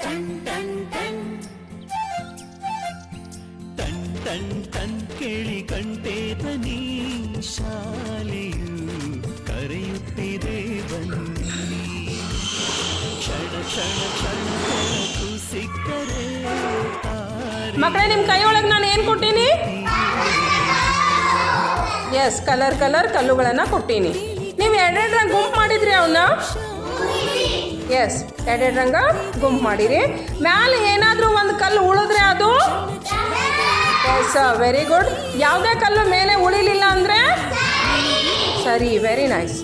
Ton ton ton ಕೇಳಿ ಕಂಠೆ ಧ್ವನಿ ಶಾಲೆಯು ಕರೆಯುತ್ತಿದೆ ಬನ್ನಿ ಕ್ಷಣ ಕ್ಷಣ ಕ್ಷಣಕ್ಕೂ ಸಿಕ್ಕರೆ ಮಕ್ಕಳೇ ನಿಮ್ಮ ಕೈ ಒಳಗೆ ನಾನು ಏನು ಕೊಟ್ಟೀನಿ? ಎಸ್, ಕಲರ್ ಕಲ್ಲುಗಳನ್ನು ಕೊಟ್ಟೀನಿ. ನೀವು ಎರಡೆರಡು ರಂಗ ಗುಂಪು ಮಾಡಿದ್ರಿ ಅವನ್ನ. ಎಸ್, ಎರಡೆರಡು ರಂಗ ಗುಂಪು ಮಾಡಿರಿ. ಮ್ಯಾಲೆ ಏನಾದರೂ ಒಂದು ಕಲ್ಲು ಉಳಿದ್ರೆ ಅದು ಎಸ್, ವೆರಿ ಗುಡ್. ಯಾವುದೇ ಕಲ್ಲು ಮೇಲೆ ಉಳಿಲಿಲ್ಲ ಅಂದರೆ ಸರಿ, ವೆರಿ ನೈಸ್.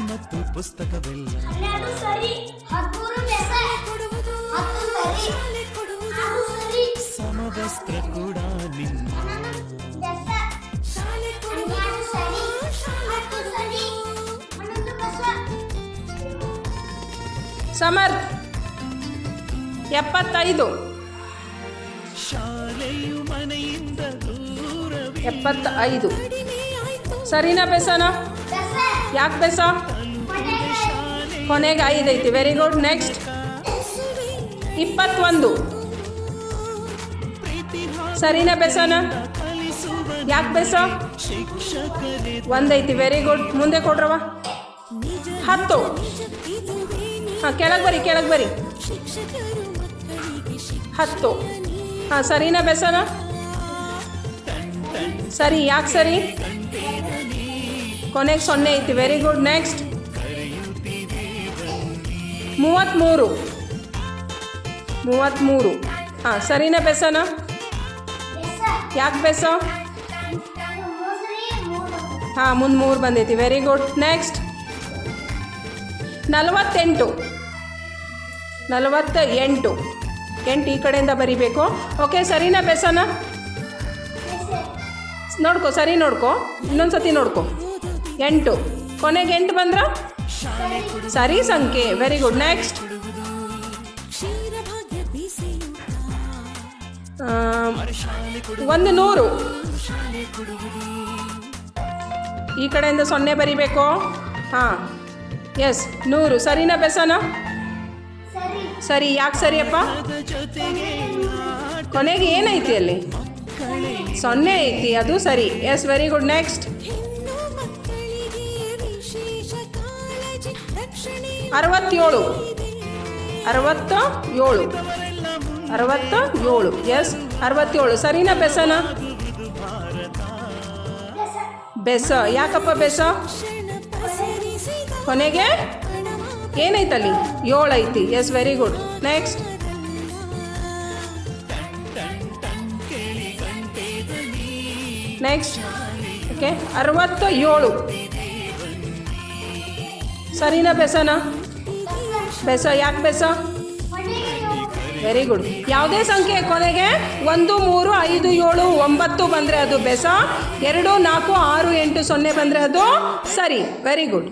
ಮತ್ತು ಪುಸ್ತಕವೆಲ್ಲ ಸಮವಸ್ತ್ರ ಕೂಡ ನಿನ್ನ ಸಮರ್ಥ್ 75. ಶಾಲೆಯು ಮನೆಯಿಂದ ದೂರ 75 ಸರಿನಾ ಬೆಸನ? ಯಾಕೆ ಬೆಸ? ಕೊನೆಗೆ 5 ಐತಿ. Very good. ನೆಕ್ಸ್ಟ್ 21 ಸರಿನಾ ಬೆಸನ? ಯಾಕೆ ಬೆಸ? 1 ಐತಿ. Very good. ಮುಂದೆ ಕೊಡ್ರವ. 10. ಹಾಂ, ಕೆಳಗೆ ಬರಿ 10. ಹಾಂ, ಸರಿನಾ ಬೆಸನ? ಸರಿ. ಯಾಕೆ ಸರಿ? ಕೊನೆಗೆ 0 ಐತಿ. Very good. ನೆಕ್ಸ್ಟ್ 33. ಹಾಂ, ಸರಿನಾ ಬೆಸನ? ಯಾಕೆ ಬೆಸ? ಹಾಂ, ಮುಂದೆ 3 ಬಂದೈತಿ. Very good. ನೆಕ್ಸ್ಟ್ 48. 8 ಈ ಕಡೆಯಿಂದ ಬರಿಬೇಕು. ಓಕೆ, ಸರಿನಾ ಬೆಸನ? ನೋಡ್ಕೊ, ಸರಿ ನೋಡ್ಕೊ, ಇನ್ನೊಂದು ಸತಿ ನೋಡ್ಕೊ. 8 ಕೊನೆಗೆ 8 ಬಂದ್ರ ಸರಿ ಸಂಖ್ಯೆ. Very good. ನೆಕ್ಸ್ಟ್ 100. ಈ ಕಡೆಯಿಂದ 0 ಬರಿಬೇಕು. ಹಾಂ, ಎಸ್, 100 ಸರಿನಾ ಬೆಸನ? ಸರಿ. ಯಾಕೆ ಸರಿಯಪ್ಪ? ಕೊನೆಗೆ ಏನೈತಿ ಅಲ್ಲಿ? 0 ಐತಿ, ಅದು ಸರಿ. Yes, very good. Next 67. 67. Yes, 67 ಸರಿನಾ ಬೆಸನ? ಬೆಸ. ಯಾಕಪ್ಪ ಬೆಸ? ಕೊನೆಗೆ ಏನೈತಲ್ಲಿ? 7 ಐತಿ. Yes, very good. ನೆಕ್ಸ್ಟ್ 67. ಸರಿನಾ ಬೆಸನ? ಬೆಸ. ಯಾಕೆ ಬೆಸ? Very good. ಯಾವುದೇ ಸಂಖ್ಯೆ ಕೊನೆಗೆ 1, 3, 5, 7, 9 ಬಂದರೆ ಅದು ಬೆಸ. 2, 4, 6, 8, 0 ಬಂದರೆ ಅದು ಸರಿ. Very good.